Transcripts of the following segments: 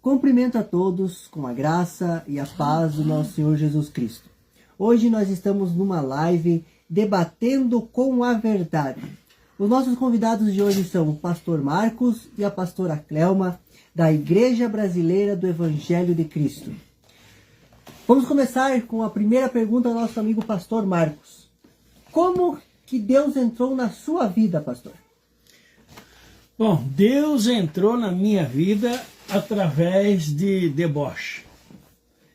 Cumprimento a todos com a graça e a paz do nosso Senhor Jesus Cristo. Hoje nós estamos numa live debatendo com a verdade. Os nossos convidados de hoje são o pastor Marcos e a pastora Clelma, da Igreja Brasileira do Evangelho de Cristo. Vamos começar com a primeira pergunta do nosso amigo pastor Marcos. Como que Deus entrou na sua vida, pastor? Bom, Deus entrou na minha vida através de deboche.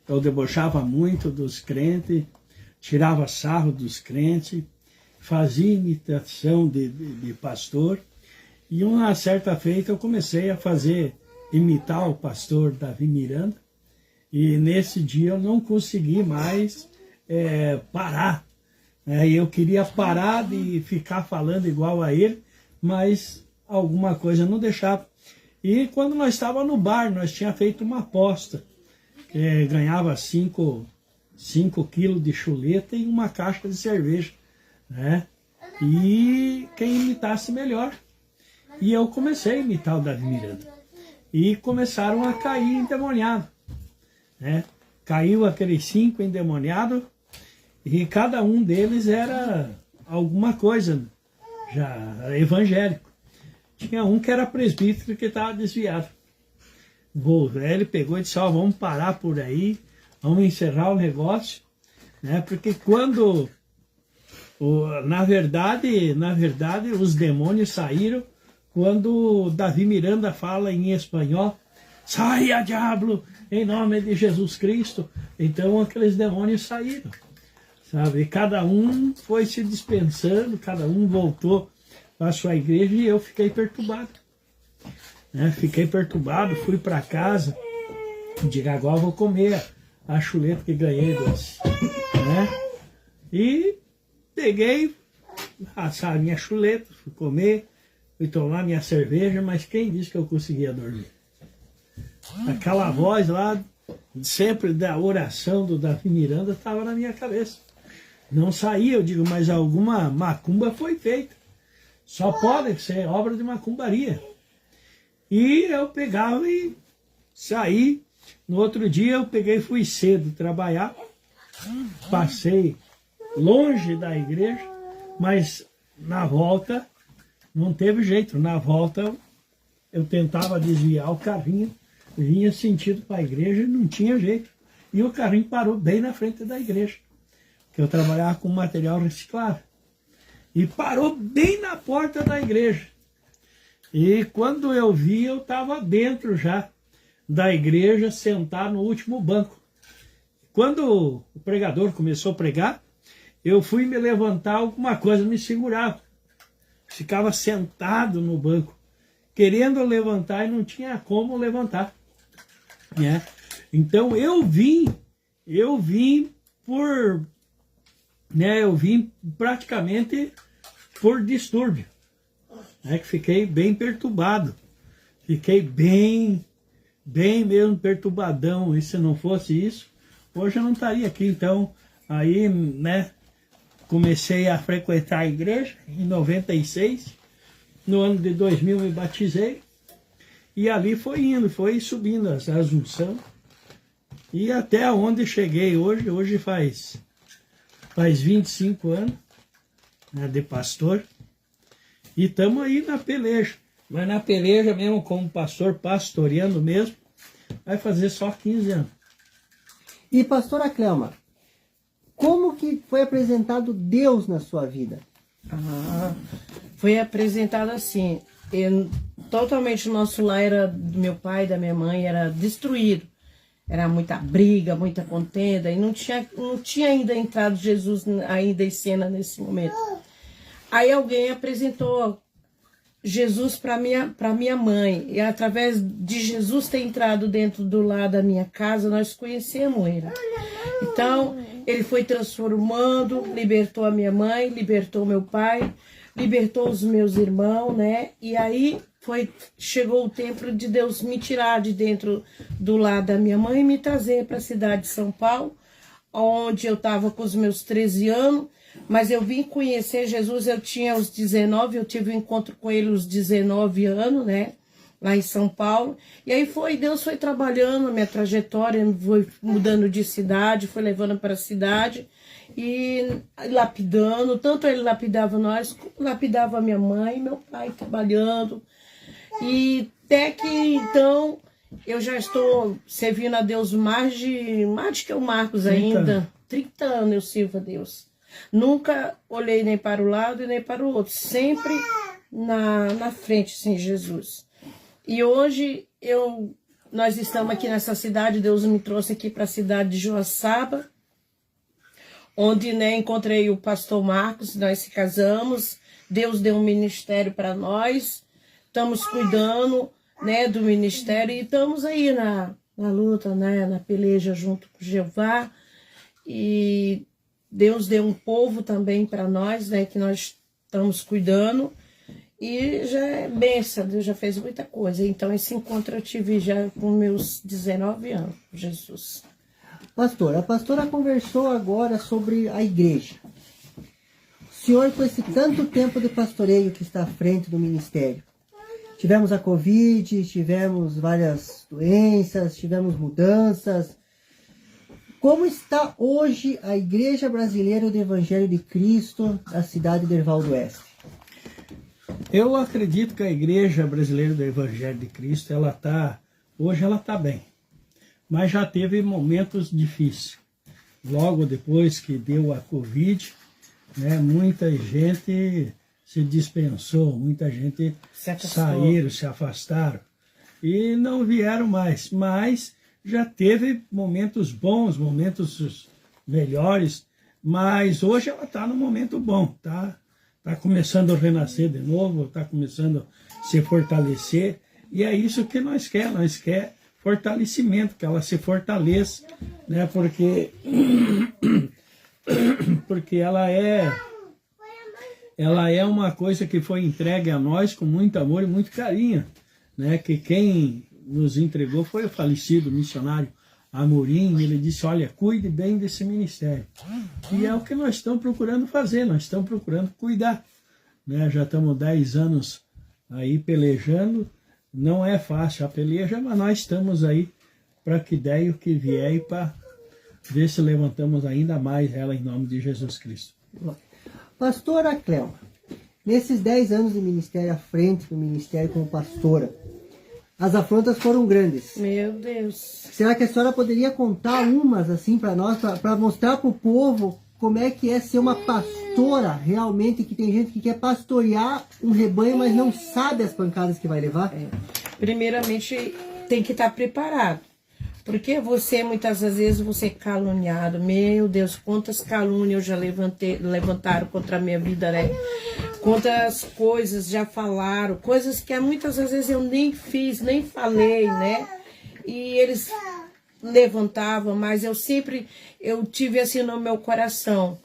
Eu debochava muito dos crentes, tirava sarro dos crentes, fazia imitação de pastor. E uma certa feita eu comecei a imitar o pastor Davi Miranda. E nesse dia eu não consegui mais parar. Eu queria parar de ficar falando igual a ele, mas alguma coisa não deixava. E quando nós estávamos no bar, nós tínhamos feito uma aposta. Ganhava 5 quilos de chuleta e uma caixa de cerveja. Né? E quem imitasse melhor. E eu comecei a imitar o Davi Miranda. E começaram a cair endemoniados. Né? Caiu aqueles 5 endemoniados e cada um deles era alguma coisa já evangélico. Tinha um que era presbítero que estava desviado. O velho pegou e disse, vamos parar por aí, vamos encerrar o negócio, né? Porque quando, na verdade, os demônios saíram quando Davi Miranda fala em espanhol, saia, diabo, em nome de Jesus Cristo. Então aqueles demônios saíram, sabe? Cada um foi se dispensando, cada um voltou para a sua igreja e eu fiquei perturbado. Fiquei perturbado, fui para casa, digo, agora vou comer a chuleta que ganhei doce. E peguei, assar a minha chuleta, fui comer, fui tomar minha cerveja, mas quem disse que eu conseguia dormir? Aquela voz lá, sempre da oração do Davi Miranda, estava na minha cabeça. Não saía, eu digo, mas alguma macumba foi feita. Só pode ser obra de macumbaria. E eu pegava e saí. No outro dia eu peguei e fui cedo trabalhar. Passei longe da igreja, mas na volta não teve jeito. Na volta eu tentava desviar o carrinho, vinha sentido para a igreja e não tinha jeito. E o carrinho parou bem na frente da igreja, que eu trabalhava com material reciclável. E parou bem na porta da igreja. E quando eu vi, eu estava dentro já da igreja, sentado no último banco. Quando o pregador começou a pregar, eu fui me levantar, alguma coisa me segurava. Ficava sentado no banco, querendo levantar e não tinha como levantar. Então eu vim praticamente por distúrbio. Que fiquei bem perturbado. Fiquei bem mesmo perturbadão. E se não fosse isso, hoje eu não estaria aqui. Então, aí, comecei a frequentar a igreja em 96. No ano de 2000 me batizei. E ali foi subindo as unções. E até onde cheguei hoje. Hoje faz 25 anos de pastor. E estamos aí na peleja. Mas na peleja mesmo, como pastor, pastoreando mesmo, vai fazer só 15 anos. E pastora Clelma, como que foi apresentado Deus na sua vida? Foi apresentado assim. Totalmente o nosso lar era do meu pai e da minha mãe, era destruído. Era muita briga, muita contenda, e não tinha ainda entrado Jesus ainda em cena nesse momento. Aí alguém apresentou Jesus para minha mãe, e através de Jesus ter entrado dentro do lar da minha casa, nós conhecemos ele. Então, ele foi transformando, libertou a minha mãe, libertou meu pai, libertou os meus irmãos, E aí chegou o tempo de Deus me tirar de dentro do lar da minha mãe e me trazer para a cidade de São Paulo, onde eu estava com os meus 13 anos, mas eu vim conhecer Jesus, eu tinha os 19, eu tive um encontro com ele aos 19 anos, lá em São Paulo. E aí Deus foi trabalhando a minha trajetória, foi mudando de cidade, foi levando para a cidade e lapidando. Tanto ele lapidava nós, como lapidava minha mãe e meu pai trabalhando. E até que então eu já estou servindo a Deus mais de que o Marcos ainda. 30 anos eu sirvo a Deus. Nunca olhei nem para o lado e nem para o outro. Sempre na frente, sem Jesus. E hoje nós estamos aqui nessa cidade. Deus me trouxe aqui para a cidade de Joaçaba, onde, né, encontrei o pastor Marcos. Nós se casamos. Deus deu um ministério para nós. Estamos cuidando, né, do ministério e estamos aí na luta, né, na peleja junto com Jeová. E Deus deu um povo também para nós, né, que nós estamos cuidando. E já é bênção, Deus já fez muita coisa. Então esse encontro eu tive já com meus 19 anos, Jesus. Pastor, a pastora conversou agora sobre a igreja. O senhor, com esse tanto tempo de pastoreio que está à frente do ministério, tivemos a Covid, tivemos várias doenças, tivemos mudanças. Como está hoje a Igreja Brasileira do Evangelho de Cristo da cidade de Herval do Oeste? Eu acredito que a Igreja Brasileira do Evangelho de Cristo, hoje ela está bem. Mas já teve momentos difíceis. Logo depois que deu a Covid, né, muita gente se dispensou, muita gente saíram, se afastaram e não vieram mais. Mas já teve momentos bons, momentos melhores, mas hoje ela está num momento bom, tá começando a renascer de novo, está começando a se fortalecer, e é isso que nós queremos fortalecimento, que ela se fortaleça, né, porque ela é uma coisa que foi entregue a nós com muito amor e muito carinho, né, que quem nos entregou foi o falecido missionário Amorim. Ele disse: olha, cuide bem desse ministério. E é o que nós estamos procurando fazer, nós estamos procurando cuidar, né? Já estamos 10 anos aí pelejando, não é fácil a peleja, mas nós estamos aí para que der o que vier e para ver se levantamos ainda mais ela em nome de Jesus Cristo. Pastora Cléuma, nesses 10 anos de ministério à frente do ministério como pastora, as afrontas foram grandes. Meu Deus. Será que a senhora poderia contar umas assim para nós, para mostrar para o povo como é que é ser uma pastora realmente, que tem gente que quer pastorear um rebanho, mas não sabe as pancadas que vai levar? Primeiramente, tem que estar preparado. Porque muitas vezes, você é caluniado. Meu Deus, quantas calúnias eu já levantaram contra a minha vida, né? Quantas coisas já falaram, coisas que muitas vezes eu nem fiz, nem falei, né? E eles levantavam, mas eu tive assim no meu coração: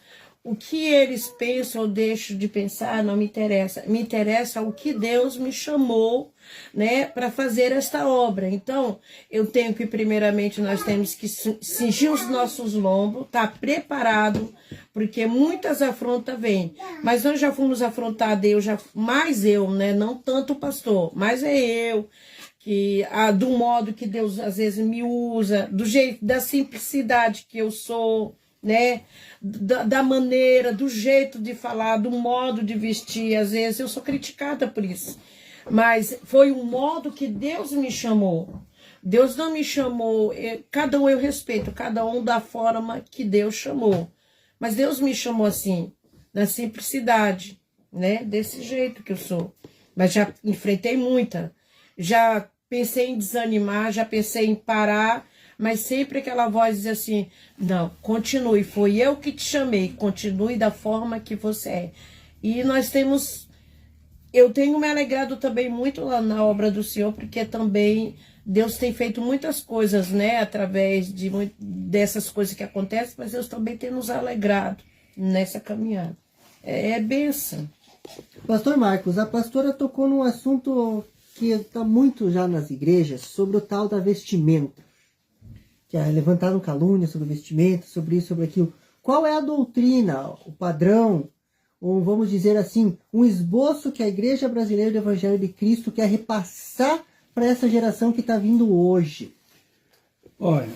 o que eles pensam ou deixam de pensar não me interessa. Me interessa o que Deus me chamou, né, para fazer esta obra. Então, eu tenho que, primeiramente, nós temos que cingir os nossos lombos, estar preparado, porque muitas afrontas vêm. Mas nós já fomos afrontados, mais eu, né, não tanto o pastor, mas é eu, do modo que Deus às vezes me usa, do jeito, da simplicidade que eu sou, né, da maneira, do jeito de falar, do modo de vestir. Às vezes eu sou criticada por isso, mas foi o modo que Deus me chamou. Deus não me chamou, cada um eu respeito, cada um da forma que Deus chamou, mas Deus me chamou assim, na simplicidade, né, desse jeito que eu sou. Mas já enfrentei muita, já pensei em desanimar, já pensei em parar, mas sempre aquela voz diz assim: não, continue, foi eu que te chamei, continue da forma que você é. E eu tenho me alegrado também muito lá na obra do Senhor, porque também Deus tem feito muitas coisas, né, através dessas coisas que acontecem, mas Deus também tem nos alegrado nessa caminhada. É bênção. Pastor Marcos, a pastora tocou num assunto que está muito já nas igrejas, sobre o tal da vestimenta. Que levantaram calúnia sobre o vestimento, sobre isso, sobre aquilo. Qual é a doutrina, o padrão, ou vamos dizer assim, um esboço que a Igreja Brasileira do Evangelho de Cristo quer repassar para essa geração que está vindo hoje? Olha,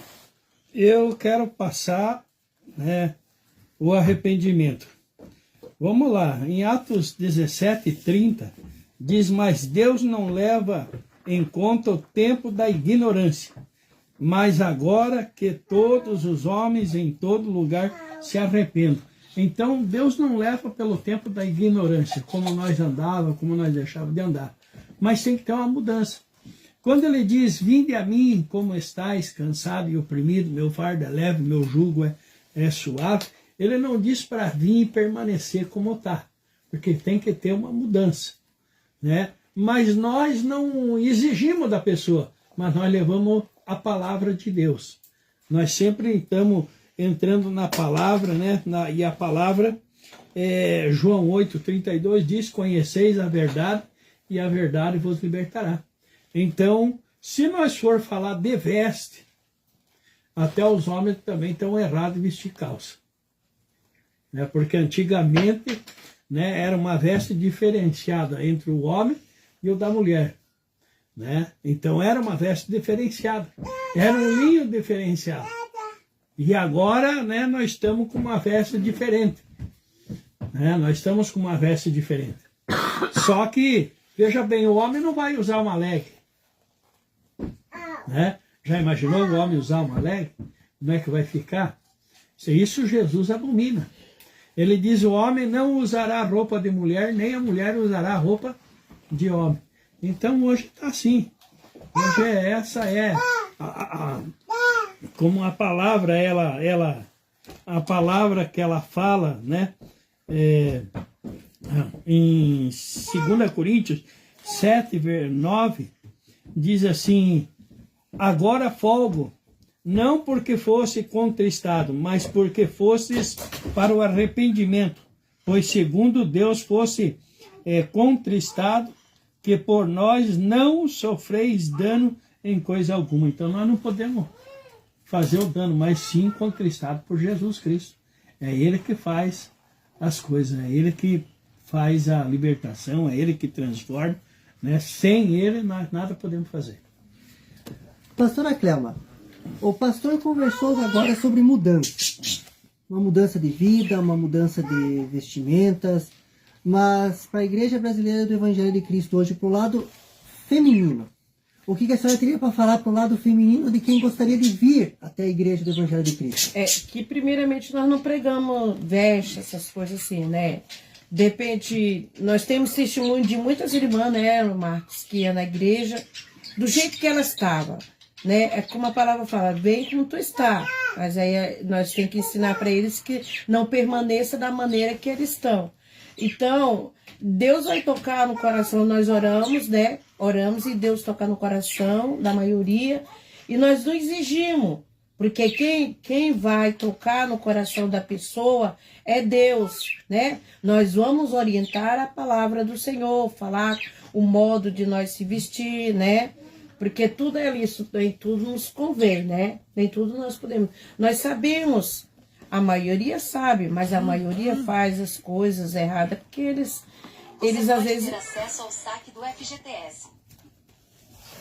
eu quero passar, né, o arrependimento. Vamos lá, em Atos 17:30, diz, mas Deus não leva em conta o tempo da ignorância, mas agora que todos os homens em todo lugar se arrependam. Então, Deus não leva pelo tempo da ignorância, como nós andávamos, como nós deixávamos de andar. Mas tem que ter uma mudança. Quando ele diz, vinde a mim como estáis, cansado e oprimido, meu fardo é leve, meu jugo é suave, ele não diz para vir e permanecer como está, porque tem que ter uma mudança, né? Mas nós não exigimos da pessoa, mas nós levamos a palavra de Deus. Nós sempre estamos entrando na palavra, né? E a palavra, João 8:32 diz, conheceis a verdade e a verdade vos libertará. Então, se nós for falar de veste, até os homens também estão errados em vestir calça. Né? Porque antigamente, né, era uma veste diferenciada entre o homem e o da mulher. Né? Então era uma veste diferenciada. Era um linho diferenciado. E agora, né, nós estamos com uma veste diferente. Né? Nós estamos com uma veste diferente. Só que, veja bem, o homem não vai usar uma leg. Né? Já imaginou o homem usar uma leg? Como é que vai ficar? Isso Jesus abomina. Ele diz, o homem não usará roupa de mulher, nem a mulher usará roupa de homem. Então hoje está assim. Hoje essa é como a palavra, a palavra que ela fala, né? Em 2 Coríntios 7:9, diz assim, agora folgo, não porque fosse contristado, mas porque fosses para o arrependimento, pois segundo Deus fosse contristado, que por nós não sofreis dano em coisa alguma. Então nós não podemos fazer o dano, mas sim contristado por Jesus Cristo. É Ele que faz as coisas, é Ele que faz a libertação, é Ele que transforma. Né? Sem Ele nós nada podemos fazer. Pastora Clelma, o pastor conversou agora sobre mudança. Uma mudança de vida, uma mudança de vestimentas, mas para a Igreja Brasileira do Evangelho de Cristo hoje, para o lado feminino, o que a senhora teria para falar para o lado feminino de quem gostaria de vir até a Igreja do Evangelho de Cristo? Que primeiramente nós não pregamos veste, essas coisas assim, né? De repente, nós temos testemunho de muitas irmãs, né, Marcos, que ia na igreja do jeito que ela estava. Né? É como a palavra fala, vem como tu está. Mas aí nós temos que ensinar para eles que não permaneça da maneira que eles estão. Então, Deus vai tocar no coração, nós oramos, né? Oramos e Deus toca no coração da maioria. E nós não exigimos, porque quem vai tocar no coração da pessoa é Deus, né? Nós vamos orientar a palavra do Senhor, falar o modo de nós se vestir, né? Porque tudo é isso, nem tudo nos convém, né? Nem tudo nós podemos. Nós sabemos, a maioria sabe, mas a maioria faz as coisas erradas, porque eles às vezes... ter acesso ao saque do FGTS.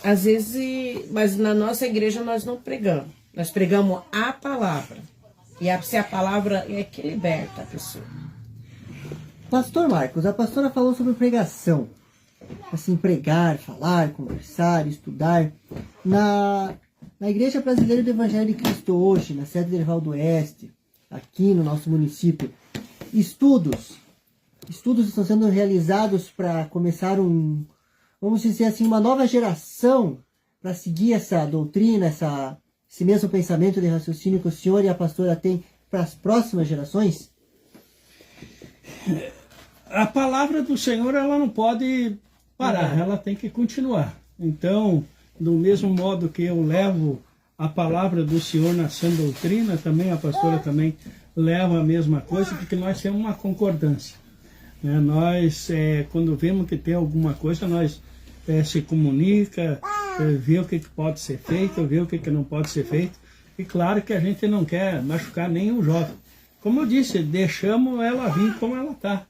Às vezes, mas na nossa igreja nós não pregamos. Nós pregamos a palavra. E se a palavra é que liberta a pessoa. Pastor Marcos, a pastora falou sobre pregação. Assim, pregar, falar, conversar, estudar. Na Igreja Brasileira do Evangelho de Cristo hoje, na sede de Erval do Oeste, aqui no nosso município, estudos estão sendo realizados para começar vamos dizer assim, uma nova geração para seguir essa doutrina, esse mesmo pensamento de raciocínio que o senhor e a pastora têm para as próximas gerações? A palavra do Senhor, ela não pode parar, ela tem que continuar. Então, do mesmo modo que eu levo a palavra do Senhor na sã doutrina, também a pastora também leva a mesma coisa, porque nós temos uma concordância. Nós, quando vemos que tem alguma coisa, nós se comunica, vê o que pode ser feito, vê o que não pode ser feito. E claro que a gente não quer machucar nenhum jovem. Como eu disse, deixamos ela vir como ela está.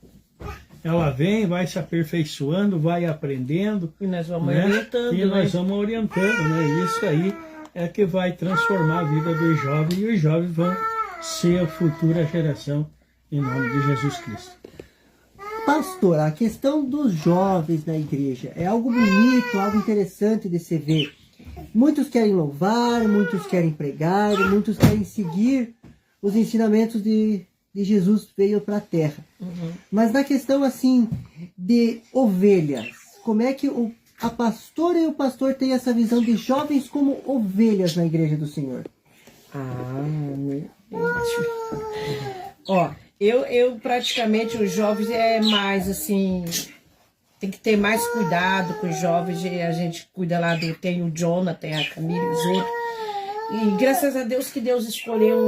ela vem, vai se aperfeiçoando, vai aprendendo. E nós vamos né? orientando. E nós vamos orientando, né? Isso aí é que vai transformar a vida dos jovens, e os jovens vão ser a futura geração, em nome de Jesus Cristo. Pastor, a questão dos jovens na igreja é algo bonito, algo interessante de se ver. Muitos querem louvar, muitos querem pregar, muitos querem seguir os ensinamentos de Jesus que veio para a terra. Mas na questão assim de ovelhas, como é que a pastora e o pastor têm essa visão de jovens como ovelhas na igreja do Senhor? Ó, eu praticamente, os jovens é mais assim, tem que ter mais cuidado com os jovens. A gente cuida lá tem o Jonah, tem a Camila e os outros. E graças a Deus que Deus escolheu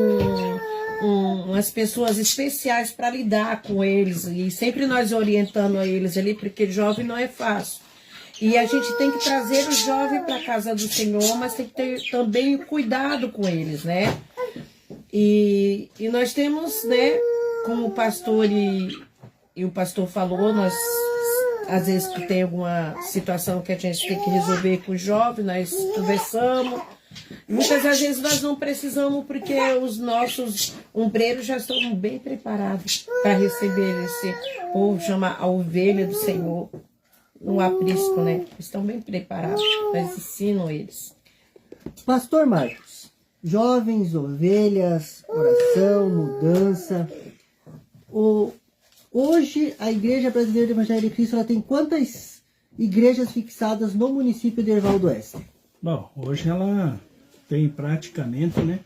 umas pessoas especiais para lidar com eles. E sempre nós orientando a eles ali, porque jovem não é fácil. E a gente tem que trazer o jovem para a casa do Senhor, mas tem que ter também cuidado com eles, né? E nós temos, né, como o pastor e o pastor falou, nós às vezes que tem alguma situação que a gente tem que resolver com os jovens, nós conversamos. Muitas das vezes nós não precisamos, porque os nossos ombreiros já estão bem preparados para receber esse povo, chama a ovelha do Senhor, no aprisco, né? Estão bem preparados, nós ensinamos eles. Pastor Marcos, jovens, ovelhas, oração, mudança. Hoje a Igreja Brasileira do Evangelho de Cristo, ela tem quantas igrejas fixadas no município de Erval do Oeste? Bom, hoje ela tem praticamente, né,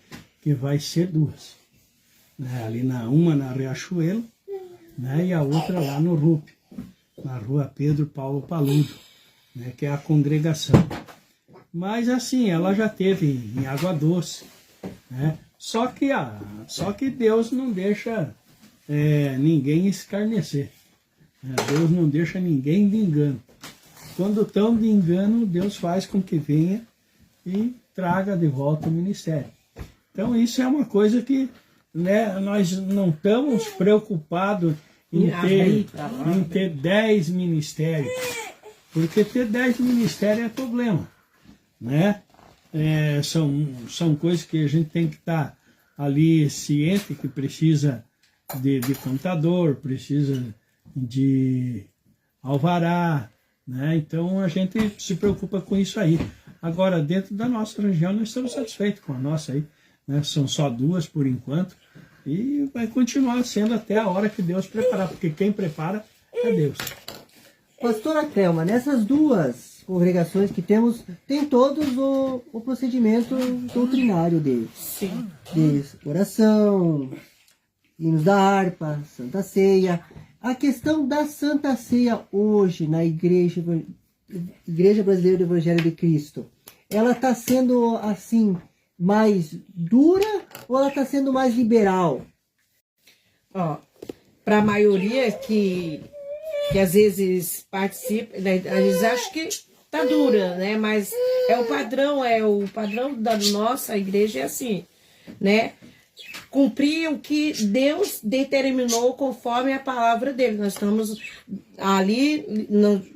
que vai ser 2. Né, ali uma na Riachuelo, né, e a outra lá no RUP, na rua Pedro Paulo Paludo, né, que é a congregação. Mas assim, ela já teve em Água Doce, né, só que Deus não deixa ninguém escarnecer. Deus não deixa ninguém de engano. Quando estão de engano, Deus faz com que venha e traga de volta o ministério. Então isso é uma coisa que, né, nós não estamos preocupados em ter 10 ministérios. Porque ter 10 ministérios é problema. Né? São coisas que a gente tem que estar ali ciente, que precisa de contador, precisa de alvará, né? Então a gente se preocupa com isso aí. Agora, dentro da nossa região, nós estamos satisfeitos com a nossa aí, né? São só 2 por enquanto, e vai continuar sendo até a hora que Deus preparar, porque quem prepara é Deus. Pastora Thelma, nessas 2 congregações que temos, tem todos o procedimento doutrinário deles. Sim. De oração, hinos da harpa, Santa Ceia. A questão da Santa Ceia hoje na Igreja Brasileira do Evangelho de Cristo, ela está sendo assim mais dura ou ela está sendo mais liberal? Ó, para a maioria que às vezes participa, né, eles acham que tá dura, né? Mas é o padrão da nossa igreja é assim, né? Cumprir o que Deus determinou conforme a palavra dele. Nós estamos ali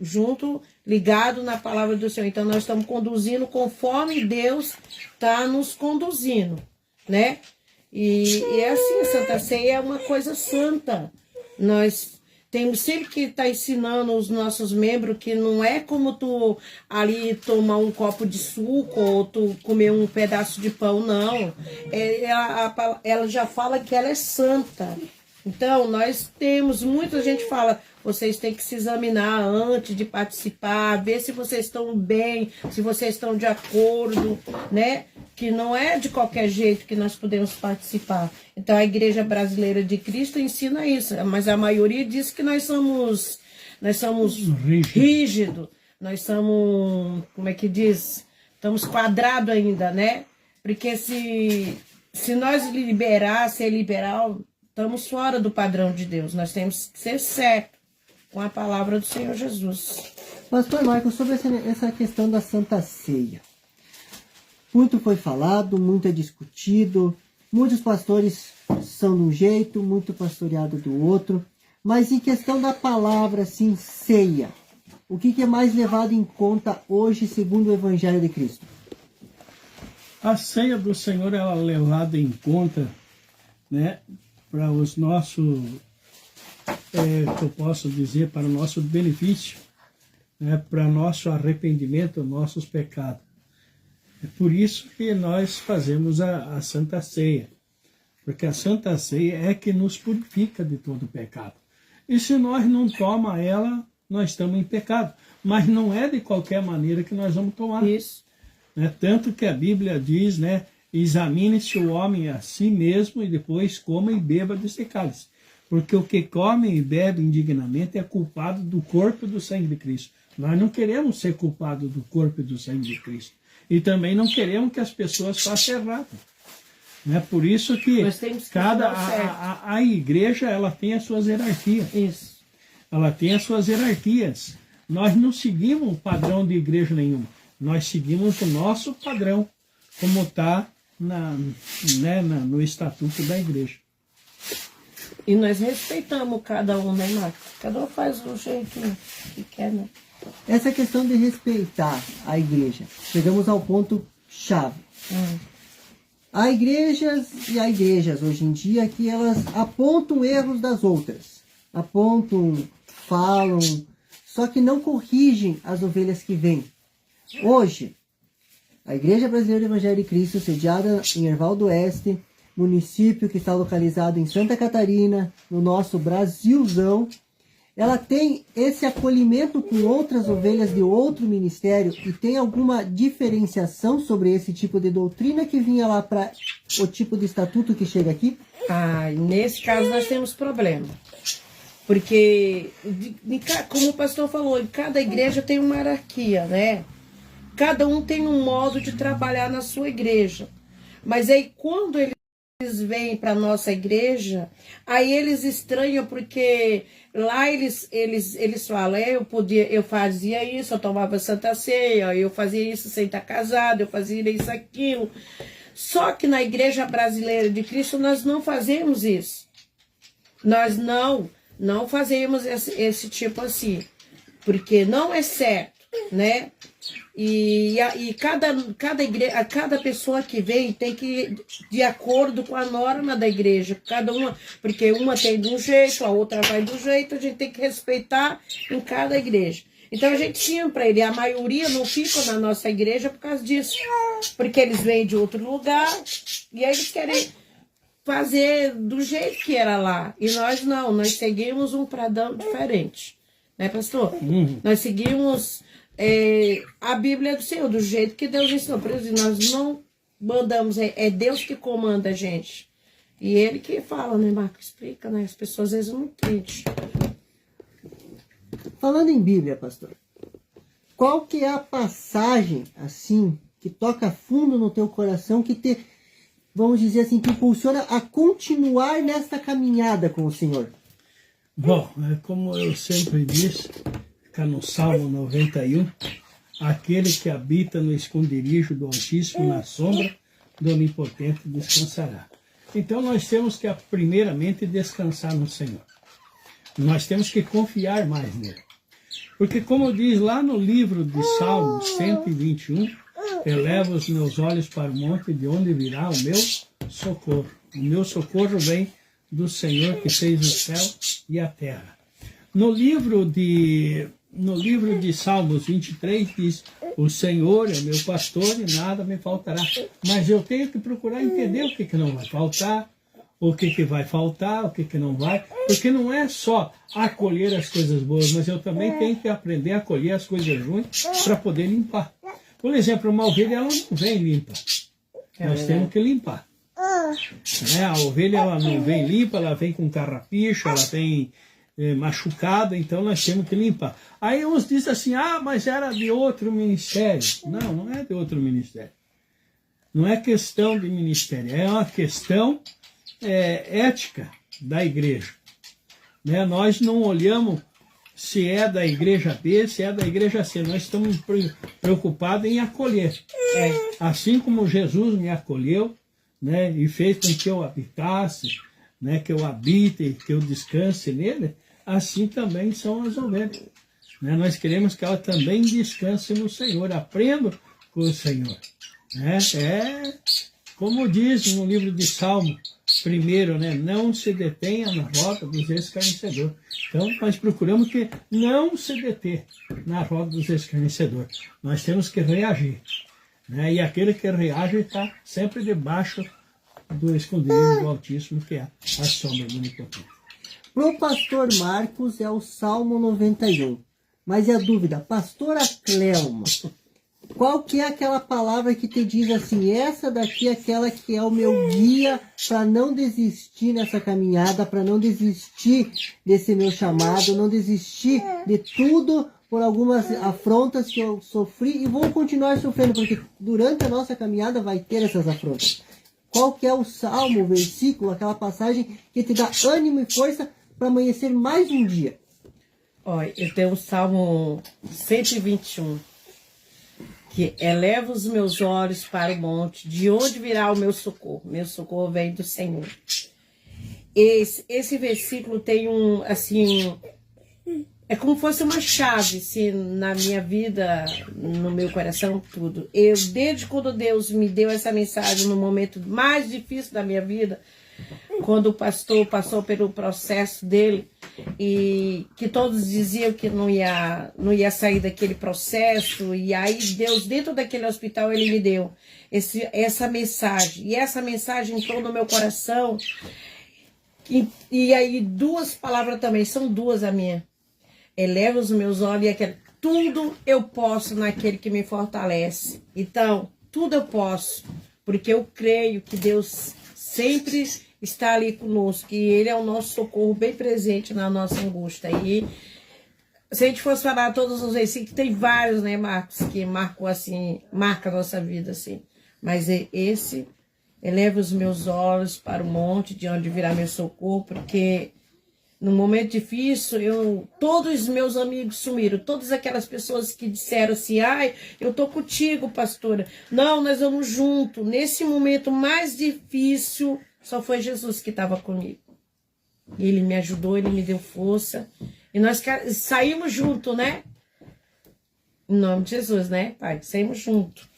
junto, ligado na palavra do Senhor. Então nós estamos conduzindo conforme Deus está nos conduzindo, né? E é assim, a Santa Ceia é uma coisa santa. Nós temos sempre que estar ensinando os nossos membros que não é como tu ali tomar um copo de suco ou tu comer um pedaço de pão, não. Ela já fala que ela é santa. Então, nós temos, muita gente fala, vocês têm que se examinar antes de participar, ver se vocês estão bem, se vocês estão de acordo, né? Que não é de qualquer jeito que nós podemos participar. Então, a Igreja Brasileira de Cristo ensina isso, mas a maioria diz que nós somos rígidos, nós somos, como é que diz? Estamos quadrados ainda, né? Porque se nós ser liberal, estamos fora do padrão de Deus. Nós temos que ser certo com a palavra do Senhor Jesus. Pastor Marcos, sobre essa questão da Santa Ceia. Muito foi falado, muito é discutido. Muitos pastores são de um jeito, muito pastoreado do outro. Mas em questão da palavra, assim, ceia, o que é mais levado em conta hoje segundo o Evangelho de Cristo? A ceia do Senhor ela é levada em conta, né, para os nossos, que eu posso dizer, para o nosso benefício, né, para nosso arrependimento, nossos pecados. É por isso que nós fazemos a Santa Ceia, porque a Santa Ceia é que nos purifica de todo pecado. E se nós não tomamos ela, nós estamos em pecado. Mas não é de qualquer maneira que nós vamos tomar. Isso. Né? Tanto que a Bíblia diz, né, examine-se o homem a si mesmo e depois coma e beba desse cálice. Porque o que come e bebe indignamente é culpado do corpo e do sangue de Cristo. Nós não queremos ser culpados do corpo e do sangue de Cristo. E também não queremos que as pessoas façam errado. Né? Por isso que a igreja ela tem as suas hierarquias. Isso. Ela tem as suas hierarquias. Nós não seguimos um padrão de igreja nenhuma. Nós seguimos o nosso padrão, como está no estatuto da igreja. E nós respeitamos cada um, né, Marcos? Cada um faz do jeito que quer, né? Essa questão de respeitar a igreja, chegamos ao ponto chave. Há igrejas hoje em dia que elas apontam erros das outras. Apontam, falam, só que não corrigem as ovelhas que vêm. Hoje, a Igreja Brasileira do Evangelho de Cristo, sediada em Erval do Oeste, município que está localizado em Santa Catarina, no nosso Brasilzão, ela tem esse acolhimento com outras ovelhas de outro ministério e tem alguma diferenciação sobre esse tipo de doutrina que vinha lá para o tipo de estatuto que chega aqui? Nesse caso nós temos problema. Porque, como o pastor falou, cada igreja tem uma hierarquia, né? Cada um tem um modo de trabalhar na sua igreja. Mas aí quando eles vêm para a nossa igreja, aí eles estranham porque lá eles falam, eu fazia isso, eu tomava Santa Ceia, eu fazia isso sem estar casado, eu fazia isso, aquilo. Só que na Igreja Brasileira de Cristo nós não fazemos isso. Nós não fazemos esse tipo assim, porque não é certo, né? E cada pessoa que vem tem que ir de acordo com a norma da igreja, cada uma, porque uma tem de um jeito, a outra vai do jeito, a gente tem que respeitar em cada igreja. Então a gente tinha para ele, a maioria não fica na nossa igreja por causa disso, porque eles vêm de outro lugar e aí eles querem fazer do jeito que era lá. E nós não, nós seguimos um padrão diferente, né, pastor? Nós seguimos a Bíblia do Senhor, do jeito que Deus ensinou. Por isso, nós não mandamos, é Deus que comanda a gente. E Ele que fala, né, Marcos? Explica, né? As pessoas às vezes não entendem. Falando em Bíblia, pastor, qual que é a passagem, assim, que toca fundo no teu coração, que te, vamos dizer assim, que impulsiona a continuar nesta caminhada com o Senhor? Bom, como eu sempre disse, fica no Salmo 91, aquele que habita no esconderijo do Altíssimo, na sombra do Onipotente, descansará. Então nós temos que, primeiramente, descansar no Senhor. Nós temos que confiar mais nele. Porque como diz lá no livro de Salmos 121, eleva os meus olhos para o monte, de onde virá o meu socorro. O meu socorro vem do Senhor que fez o céu e a terra. No livro de Salmos 23 diz, o Senhor é meu pastor e nada me faltará. Mas eu tenho que procurar entender o que não vai faltar, o que vai faltar, o que não vai. Porque não é só acolher as coisas boas, mas eu também tenho que aprender a acolher as coisas ruins para poder limpar. Por exemplo, uma ovelha ela não vem limpa. Nós temos que limpar. A ovelha ela não vem limpa, ela vem com carrapicho, ela vem machucada, então nós temos que limpar. Aí uns dizem assim, mas era de outro ministério. Não, não é de outro ministério. Não é questão de ministério, é uma questão ética da igreja. Né? Nós não olhamos se é da igreja B, se é da igreja C. Nós estamos preocupados em acolher. Assim como Jesus me acolheu, né, e fez com que eu habitasse, né, que eu habite, que eu descanse nele, assim também são as ovelhas. Né? Nós queremos que ela também descanse no Senhor, aprenda com o Senhor. Né? É como diz no livro de Salmo, primeiro, né? Não se detenha na rota dos escarnecedores. Então, nós procuramos que não se deter na rota dos escarnecedores. Nós temos que reagir. Né? E aquele que reage está sempre debaixo do esconderijo do Altíssimo, que é a sombra do Onipotente. Para o pastor Marcos é o Salmo 91. Mas é a dúvida, pastora Cleuma, qual que é aquela palavra que te diz assim, essa daqui é aquela que é o meu guia para não desistir nessa caminhada, para não desistir desse meu chamado, não desistir de tudo por algumas afrontas que eu sofri e vou continuar sofrendo, porque durante a nossa caminhada vai ter essas afrontas. Qual que é o salmo, o versículo, aquela passagem que te dá ânimo e força para amanhecer mais um dia? Olha, eu tenho o Salmo 121, que eleva os meus olhos para o monte, de onde virá o meu socorro? Meu socorro vem do Senhor. Esse versículo tem assim, é como se fosse uma chave assim, na minha vida, no meu coração, tudo. Desde quando Deus me deu essa mensagem no momento mais difícil da minha vida, quando o pastor passou pelo processo dele, e que todos diziam que não ia sair daquele processo, e aí Deus, dentro daquele hospital, ele me deu essa mensagem, e essa mensagem entrou no meu coração, e aí duas palavras também, são duas a minha, eleva os meus olhos, e aquele, tudo eu posso naquele que me fortalece. Então, tudo eu posso, porque eu creio que Deus sempre está ali conosco, que Ele é o nosso socorro bem presente na nossa angústia. E se a gente fosse falar todos os versículos, tem vários, né, Marcos, que marca a nossa vida, assim. Mas esse, eleva os meus olhos para o monte, de onde virá meu socorro, porque no momento difícil, todos os meus amigos sumiram, todas aquelas pessoas que disseram assim, ai, eu tô contigo, pastora. Não, nós vamos junto. Nesse momento mais difícil, só foi Jesus que estava comigo. Ele me ajudou, ele me deu força. E nós saímos juntos, né? Em nome de Jesus, né, Pai? Saímos juntos.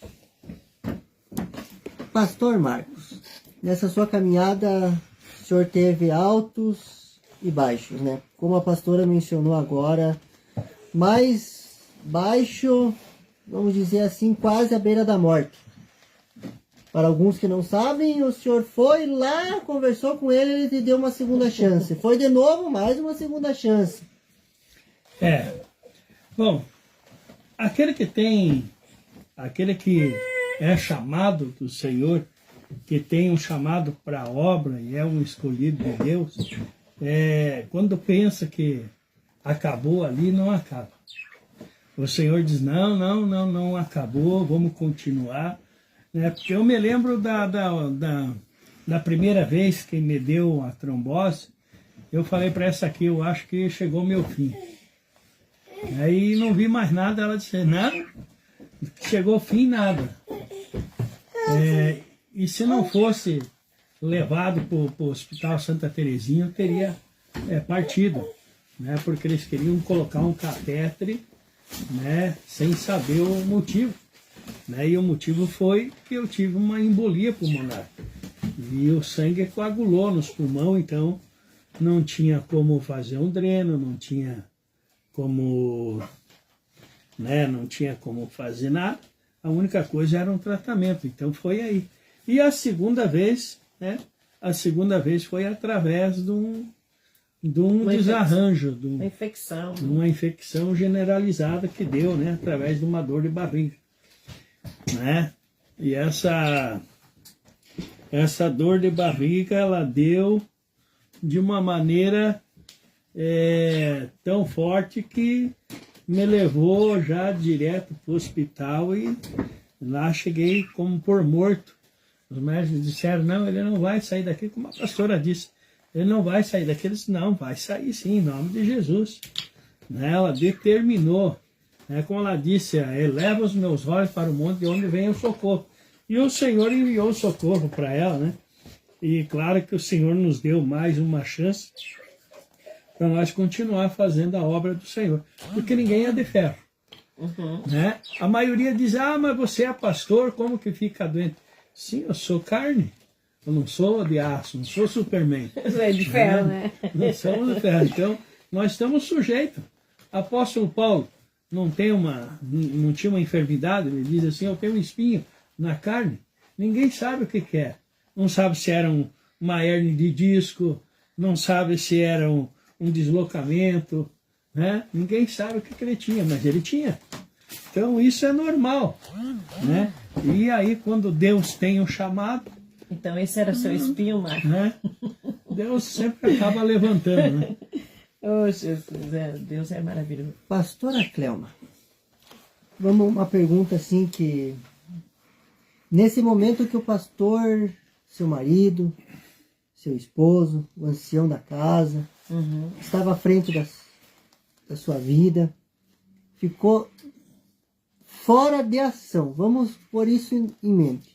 Pastor Marcos, nessa sua caminhada, o senhor teve altos e baixos, né? Como a pastora mencionou agora, mais baixo, vamos dizer assim, quase à beira da morte. Para alguns que não sabem, o senhor foi lá, conversou com ele, ele te deu uma segunda chance. Foi de novo, mais uma segunda chance. Bom, aquele que é chamado do Senhor, que tem um chamado para a obra e é um escolhido de Deus, quando pensa que acabou ali, não acaba. O Senhor diz, não acabou, vamos continuar. Porque eu me lembro da primeira vez que me deu a trombose, eu falei para essa aqui, eu acho que chegou meu fim. Aí não vi mais nada, ela disse, não, chegou o fim, nada. E se não fosse levado para o Hospital Santa Terezinha, eu teria partido, né? Porque eles queriam colocar um catétere, né? Sem saber o motivo. Né? E o motivo foi que eu tive uma embolia pulmonar. E o sangue coagulou nos pulmões, então não tinha como fazer um dreno, não tinha como fazer nada. A única coisa era um tratamento, então foi aí. E a segunda vez, foi através de um desarranjo, de uma infecção generalizada que deu, né? Através de uma dor de barriga. Né? E essa dor de barriga, ela deu de uma maneira tão forte que me levou já direto para o hospital e lá cheguei como por morto. Os médicos disseram, não, ele não vai sair daqui, como a pastora disse, ele não vai sair daqui. Ele disse, não, vai sair sim, em nome de Jesus. Né? Ela determinou. Como ela disse, eleva os meus olhos para o monte de onde vem o socorro. E o Senhor enviou o socorro para ela, né? E claro que o Senhor nos deu mais uma chance para nós continuar fazendo a obra do Senhor. Porque ninguém é de ferro. Né? A maioria diz, mas você é pastor, como que fica doente? Sim, eu sou carne. Eu não sou de aço, não sou Superman. Você é de ferro, né? Não somos de ferro. Então, nós estamos sujeitos. Apóstolo Paulo não tinha uma enfermidade, ele diz assim, eu tenho um espinho na carne. Ninguém sabe o que é. Não sabe se era uma hérnia de disco, não sabe se era um deslocamento, né? Ninguém sabe o que ele tinha, mas ele tinha. Então isso é normal, né? E aí quando Deus tem um chamado... Então esse era seu espinho, Marcos. Né? Deus sempre acaba levantando, né? Oh, Jesus, Deus é maravilhoso. Pastora Cleoma, vamos uma pergunta assim que... Nesse momento que o pastor, seu marido, seu esposo, o ancião da casa, estava à frente da sua vida, ficou fora de ação. Vamos pôr isso em mente.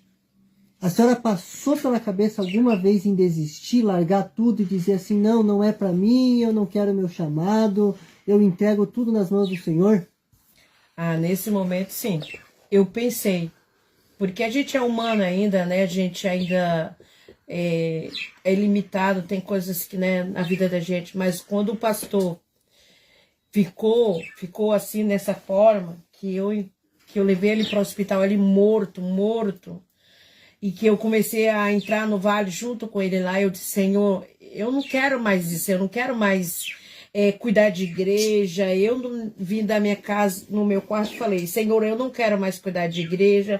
A senhora passou pela cabeça alguma vez em desistir, largar tudo e dizer assim, não é para mim, eu não quero meu chamado, eu entrego tudo nas mãos do Senhor? Nesse momento, sim. Eu pensei, porque a gente é humano ainda, né? A gente ainda é limitado, tem coisas que, né, na vida da gente, mas quando o pastor ficou assim, dessa forma, que eu levei ele para o hospital, ele morto, e que eu comecei a entrar no vale junto com ele lá, eu disse, Senhor, eu não quero mais isso, eu não quero mais cuidar de igreja. Eu não vim da minha casa, no meu quarto, e falei, Senhor, eu não quero mais cuidar de igreja,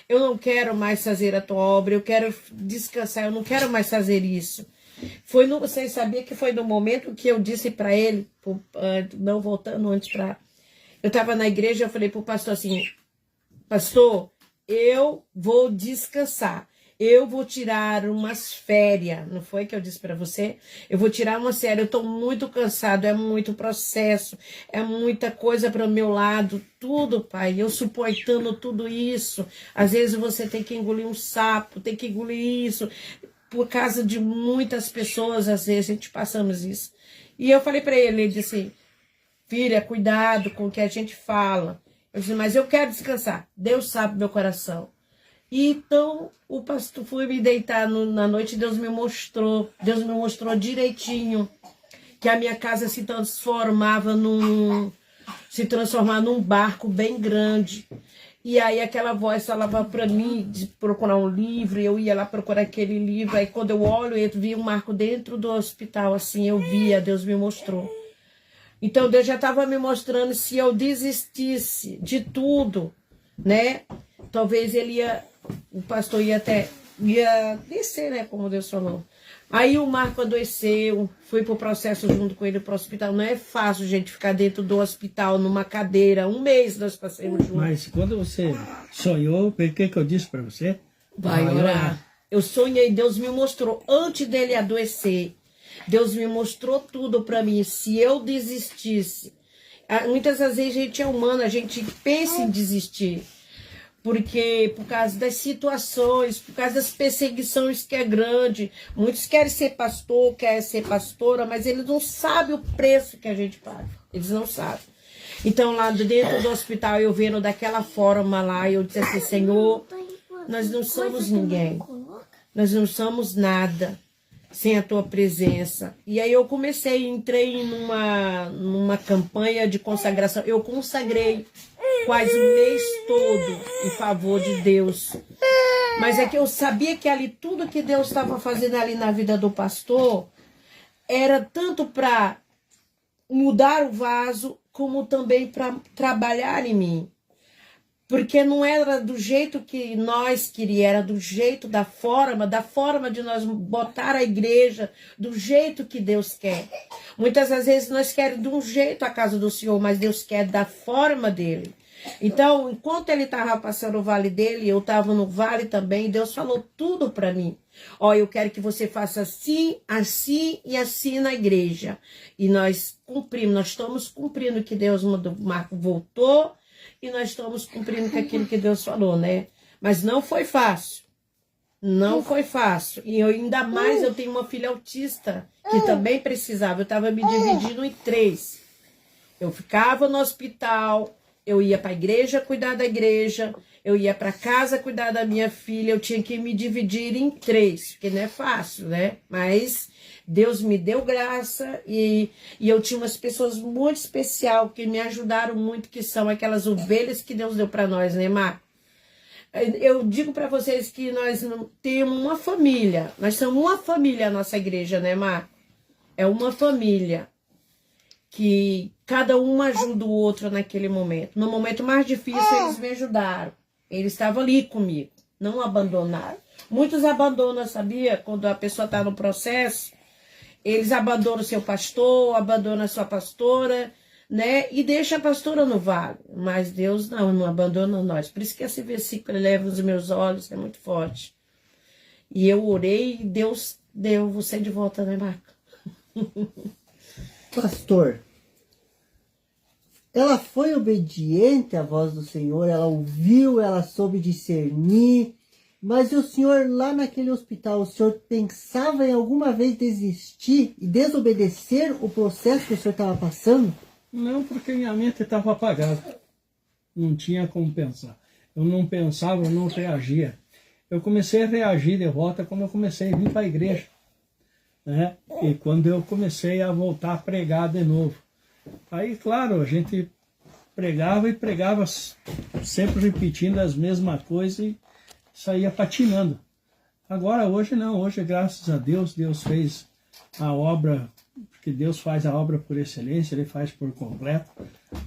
eu não quero mais fazer a tua obra, eu quero descansar, eu não quero mais fazer isso. Vocês sabiam que foi no momento que eu disse para ele, não voltando antes para... Eu estava na igreja, eu falei para o pastor assim, pastor, eu vou descansar, eu vou tirar umas férias, não foi que eu disse para você? Eu vou tirar umas férias, eu estou muito cansado, é muito processo, é muita coisa para o meu lado, tudo, pai, eu suportando tudo isso. Às vezes você tem que engolir um sapo, tem que engolir isso, por causa de muitas pessoas, às vezes a gente passamos isso. E eu falei para ele disse, filha, cuidado com o que a gente fala. Eu disse, mas eu quero descansar. Deus sabe meu coração. E então, o pastor foi me deitar na noite e Deus me mostrou direitinho que a minha casa se transformava num barco bem grande. E aí aquela voz falava para mim de procurar um livro, eu ia lá procurar aquele livro. Aí quando eu olho, eu vi um Marco dentro do hospital, assim, eu via, Deus me mostrou. Então Deus já estava me mostrando, se eu desistisse de tudo, né? Talvez o pastor ia descer, né? Como Deus falou. Aí o Marco adoeceu, fui pro processo junto com ele pro hospital. Não é fácil, gente, ficar dentro do hospital, numa cadeira. 1 mês nós passamos juntos. Mas quando você sonhou, o que eu disse para você? Vai orar. Eu sonhei, Deus me mostrou, antes dele adoecer, Deus me mostrou tudo para mim. Se eu desistisse, muitas vezes a gente é humano, a gente pensa em desistir. Porque por causa das situações, por causa das perseguições que é grande. Muitos querem ser pastor, querem ser pastora, mas eles não sabem o preço que a gente paga. Eles não sabem. Então lá dentro do hospital, eu vendo daquela forma lá, eu disse assim, Senhor, nós não somos ninguém. Nós não somos nada sem a tua presença. E aí eu entrei numa campanha de consagração. Eu consagrei quase o mês todo em favor de Deus. Mas é que eu sabia que ali tudo que Deus estava fazendo ali na vida do pastor era tanto para mudar o vaso, como também para trabalhar em mim. Porque não era do jeito que nós queríamos, era do jeito, da forma de nós botar a igreja, do jeito que Deus quer. Muitas das vezes nós queremos de um jeito a casa do Senhor, mas Deus quer da forma dele. Então, enquanto ele estava passando o vale dele, eu estava no vale também, Deus falou tudo para mim. Ó, eu quero que você faça assim, assim e assim na igreja. E nós estamos cumprindo o que Deus mandou. Marco voltou e nós estamos cumprindo aquilo que Deus falou, né? Mas não foi fácil. Não foi fácil. E eu, ainda mais eu tenho uma filha autista que também precisava. Eu estava me dividindo em 3. Eu ficava no hospital, eu ia para a igreja cuidar da igreja, eu ia para casa cuidar da minha filha, eu tinha que me dividir em 3, porque não é fácil, né? Mas Deus me deu graça e eu tinha umas pessoas muito especiais que me ajudaram muito, que são aquelas ovelhas que Deus deu para nós, né, Mar? Eu digo para vocês que nós temos uma família, nós somos uma família a nossa igreja, né, Mar? É uma família que cada um ajuda o outro naquele momento. No momento mais difícil, eles me ajudaram. Eles estavam ali comigo, não abandonaram. Muitos abandonam, sabia? Quando a pessoa está no processo, eles abandonam o seu pastor, abandonam a sua pastora, né? E deixa a pastora no vale. Mas Deus não abandona nós. Por isso que esse versículo eleva os meus olhos, é muito forte. E eu orei e Deus deu você de volta, né, Marco? Pastor, ela foi obediente à voz do Senhor, ela ouviu, ela soube discernir, mas o senhor lá naquele hospital, o senhor pensava em alguma vez desistir e desobedecer o processo que o senhor estava passando? Não, porque minha mente estava apagada. Não tinha como pensar. Eu não pensava, eu não reagia. Eu comecei a reagir de volta quando eu comecei a vir para a igreja, né? E quando eu comecei a voltar a pregar de novo. Aí, claro, a gente pregava e pregava sempre repetindo as mesmas coisas e saía patinando. Agora, hoje não. Hoje, graças a Deus, Deus fez a obra, porque Deus faz a obra por excelência, Ele faz por completo.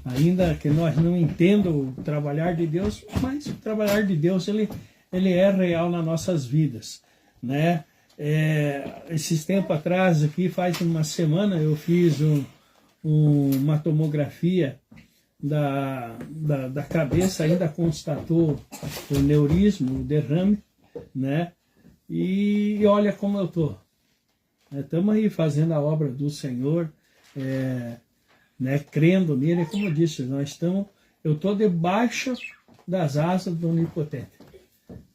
Ainda que nós não entendamos o trabalhar de Deus, mas o trabalhar de Deus, ele é real nas nossas vidas, né? Esses tempos atrás, aqui faz uma semana, eu fiz uma tomografia da cabeça, ainda constatou o neurismo, o derrame, né? E olha como eu estou. Estamos aí fazendo a obra do Senhor, né, crendo nele, como eu disse, eu estou debaixo das asas do Onipotente.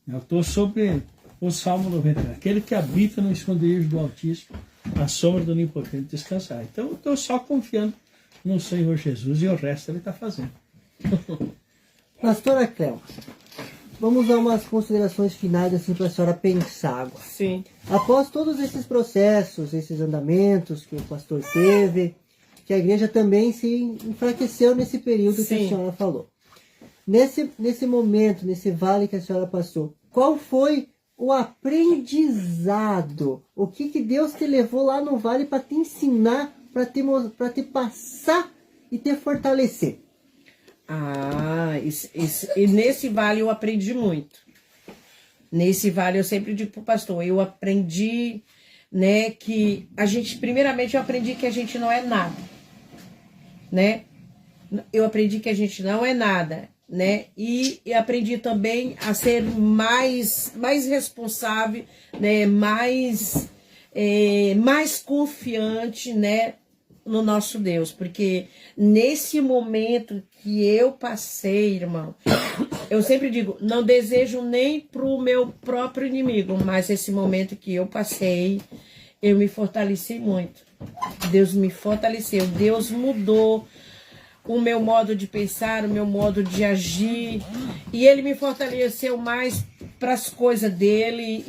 Eu estou sobre o Salmo 90, aquele que habita no esconderijo do Altíssimo, a sombra do Onipotente descansar. Então eu estou só confiando no Senhor Jesus e o resto Ele está fazendo. Pastora Cléo, vamos dar umas considerações finais assim para a senhora pensar agora. Sim. Após todos esses processos, esses andamentos que o pastor teve, que a igreja também se enfraqueceu nesse período que a senhora falou. Nesse momento, nesse vale que a senhora passou, qual foi o aprendizado? O que Deus te levou lá no vale para te ensinar, para te passar e te fortalecer? E nesse vale eu aprendi muito. Nesse vale eu sempre digo para o pastor, eu aprendi, né, que primeiramente eu aprendi que a gente não é nada, né? Eu aprendi que a gente não é nada, né? E aprendi também a ser mais responsável, né? Mais confiante, né, no nosso Deus, porque nesse momento que eu passei, irmão, eu sempre digo, não desejo nem pro meu próprio inimigo, mas esse momento que eu passei, eu me fortaleci muito. Deus me fortaleceu, Deus mudou o meu modo de pensar, o meu modo de agir, e Ele me fortaleceu mais para as coisas dele,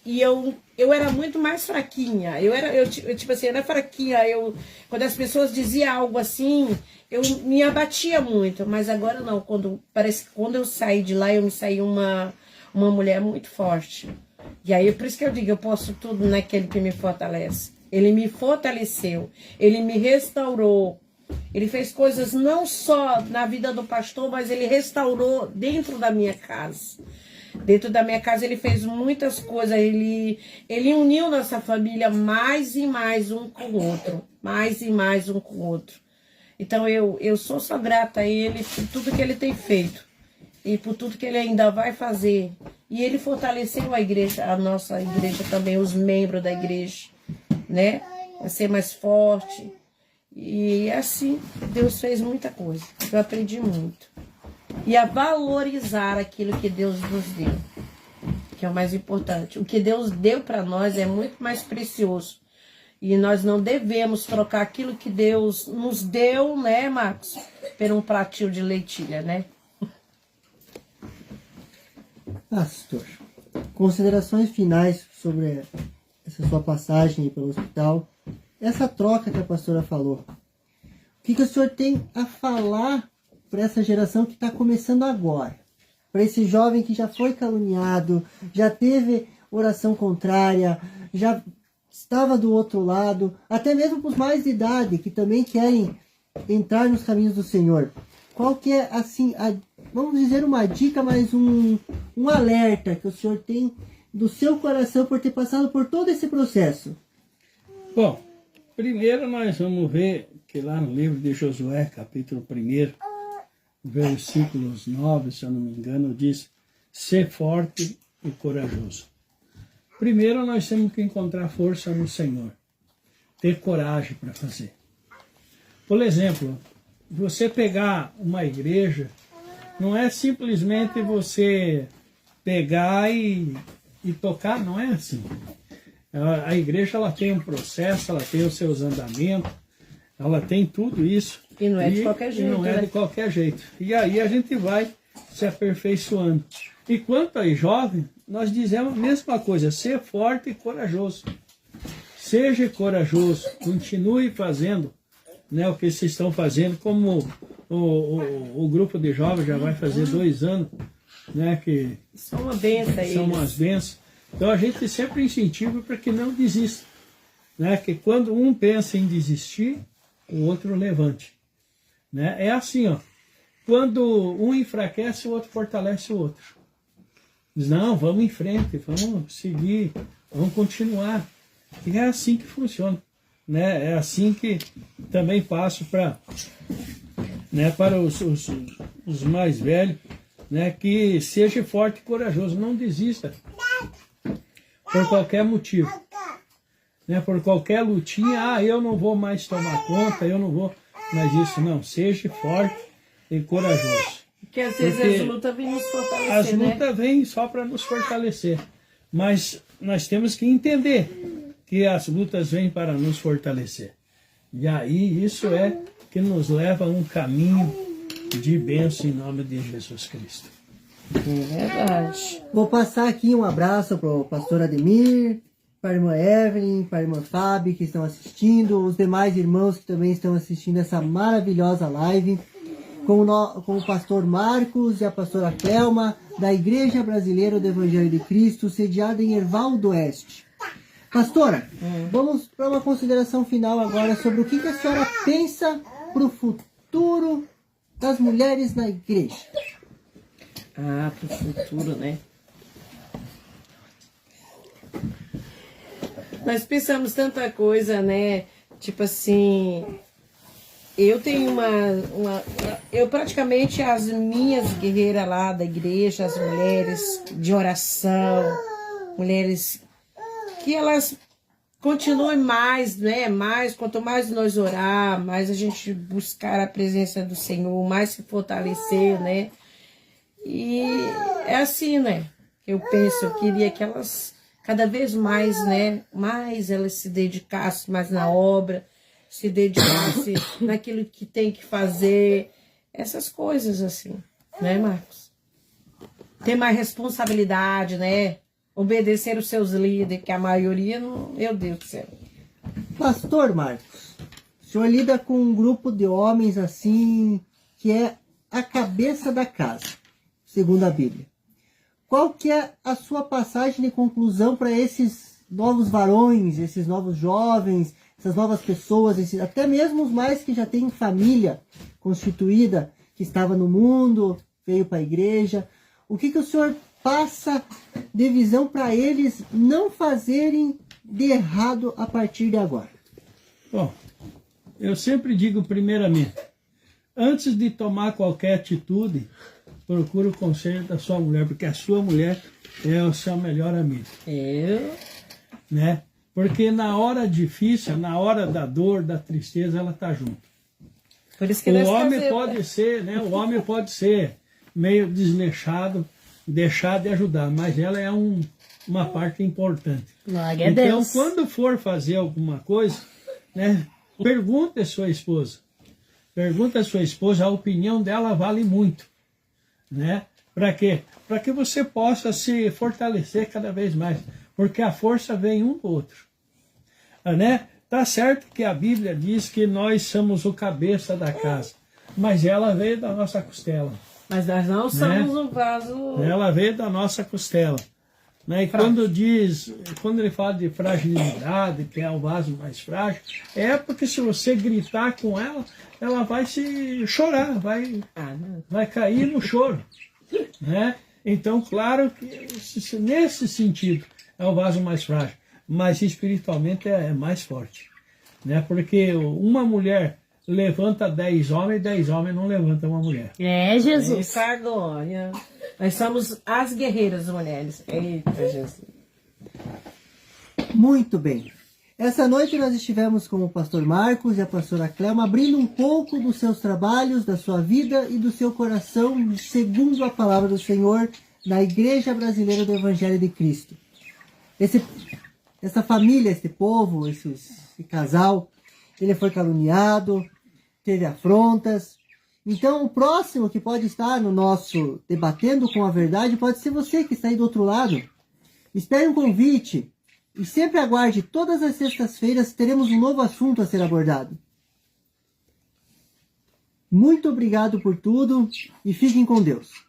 e eu era muito mais fraquinha. Eu tipo assim, era fraquinha. Quando as pessoas diziam algo assim, eu me abatia muito. Mas agora não. Parece que quando eu saí de lá, eu me saí uma mulher muito forte. E aí, por isso que eu digo, eu posso tudo naquele que me fortalece. Ele me fortaleceu. Ele me restaurou. Ele fez coisas não só na vida do pastor, mas ele restaurou dentro da minha casa. Dentro da minha casa ele fez muitas coisas, ele uniu nossa família mais e mais um com o outro, mais e mais um com o outro. Então eu sou só grata a ele por tudo que ele tem feito e por tudo que ele ainda vai fazer. E ele fortaleceu a igreja, a nossa igreja também, os membros da igreja, né? A ser mais forte. E assim, Deus fez muita coisa, eu aprendi muito. E a valorizar aquilo que Deus nos deu. que é o mais importante. O que Deus deu para nós é muito mais precioso. E nós não devemos trocar aquilo que Deus nos deu, né, Marcos? Por um pratinho de lentilha, né? Pastor, considerações finais sobre essa sua passagem aí pelo hospital. Essa troca que a pastora falou. O que o senhor tem a falar para essa geração que está começando agora? Para esse jovem que já foi caluniado, já teve oração contrária, já estava do outro lado, até mesmo para os mais de idade, que também querem entrar nos caminhos do Senhor. Qual que é, assim, vamos dizer uma dica, mas um alerta que o senhor tem do seu coração por ter passado por todo esse processo? Bom, primeiro nós vamos ver que lá no livro de Josué, capítulo 1, versículos 9, se eu não me engano, diz: ser forte e corajoso. Primeiro nós temos que encontrar força no Senhor, ter coragem para fazer. Por exemplo, você pegar uma igreja, não é simplesmente você pegar e tocar, não é assim. A igreja, ela tem um processo, ela tem os seus andamentos, ela tem tudo isso. E não é de qualquer jeito. E não é de qualquer jeito. E aí a gente vai se aperfeiçoando. E quanto aí jovem, nós dizemos a mesma coisa: ser forte e corajoso. Seja corajoso, continue fazendo, né, o que vocês estão fazendo, como o grupo de jovens já vai fazer 2 anos, né, que são uma benção, são umas bênçãos. Então a gente sempre incentiva para que não desista, né, que quando um pensa em desistir, o outro levante, né? É assim, ó, quando um enfraquece, o outro fortalece o outro. Diz: não, vamos em frente, vamos seguir, vamos continuar. E é assim que funciona, né? É assim que também passo para, né, para os mais velhos, né, que seja forte e corajoso, não desista por qualquer motivo, né, por qualquer lutinha. Eu não vou mais tomar conta, eu não vou mais isso, não. Seja forte e corajoso. Porque às vezes as lutas vêm nos fortalecer, as lutas vêm só para nos fortalecer, mas nós temos que entender que as lutas vêm para nos fortalecer. E aí isso é que nos leva a um caminho de bênção em nome de Jesus Cristo. É verdade. Vou passar aqui um abraço para o pastor Ademir, para a irmã Evelyn, para a irmã Fábio, que estão assistindo, os demais irmãos que também estão assistindo essa maravilhosa live, com o pastor Marcos e a pastora Clelma, da Igreja Brasileira do Evangelho de Cristo, sediada em Erval do Oeste. Pastora, vamos para uma consideração final agora sobre o que a senhora pensa para o futuro das mulheres na igreja. Para o futuro, né? Nós pensamos tanta coisa, né? Tipo assim, eu tenho eu praticamente, as minhas guerreiras lá da igreja, as mulheres de oração, mulheres que elas continuem mais, né? Mais, quanto mais nós orar, mais a gente buscar a presença do Senhor, mais se fortalecer, né? E é assim, né? Eu penso, eu queria que elas cada vez mais, né? Mais elas se dedicassem mais na obra, se dedicassem naquilo que tem que fazer, essas coisas assim, né, Marcos? Ter mais responsabilidade, né? Obedecer os seus líderes, que a maioria não... Meu Deus do céu. Pastor Marcos, o senhor lida com um grupo de homens assim, que é a cabeça da casa, segundo a Bíblia. Qual que é a sua passagem de conclusão para esses novos varões, esses novos jovens, essas novas pessoas, até mesmo os mais que já têm família constituída, que estava no mundo, veio para a igreja? O que o senhor passa de visão para eles não fazerem de errado a partir de agora? Bom, eu sempre digo primeiramente, antes de tomar qualquer atitude, procure o conselho da sua mulher, porque a sua mulher é o seu melhor amigo. Né? Porque na hora difícil, na hora da dor, da tristeza, ela está junto. Por isso que o homem pode ser, né? O homem pode ser meio desleixado, deixar de ajudar, mas ela é uma parte importante. Glória a Então, Deus. quando for fazer alguma coisa, né, pergunte a sua esposa. Pergunta a sua esposa, a opinião dela vale muito. Né? Para quê? Para que você possa se fortalecer cada vez mais. Porque a força vem um do outro. Né? Tá certo que a Bíblia diz que nós somos o cabeça da casa. Mas ela veio da nossa costela. Mas nós não somos um vaso... Ela veio da nossa costela. Né? E quando ele fala de fragilidade, que é o vaso mais frágil, é porque se você gritar com ela, ela vai se chorar, vai cair no choro. Né? Então, claro que nesse sentido é o vaso mais frágil, mas espiritualmente é mais forte. Né? Porque uma mulher levanta 10 homens, 10 homens não levantam uma mulher. É, Jesus. Eita, glória. Nós somos as guerreiras mulheres. Eita, Jesus. Muito bem. Essa noite nós estivemos com o pastor Marcos e a pastora Clema abrindo um pouco dos seus trabalhos, da sua vida e do seu coração, segundo a palavra do Senhor, na Igreja Brasileira do Evangelho de Cristo. Essa família, esse povo, esse casal, ele foi caluniado, teve afrontas. Então o próximo que pode estar no nosso Debatendo com a Verdade pode ser você que está aí do outro lado. Espere um convite e sempre aguarde. Todas as sextas-feiras teremos um novo assunto a ser abordado. Muito obrigado por tudo e fiquem com Deus.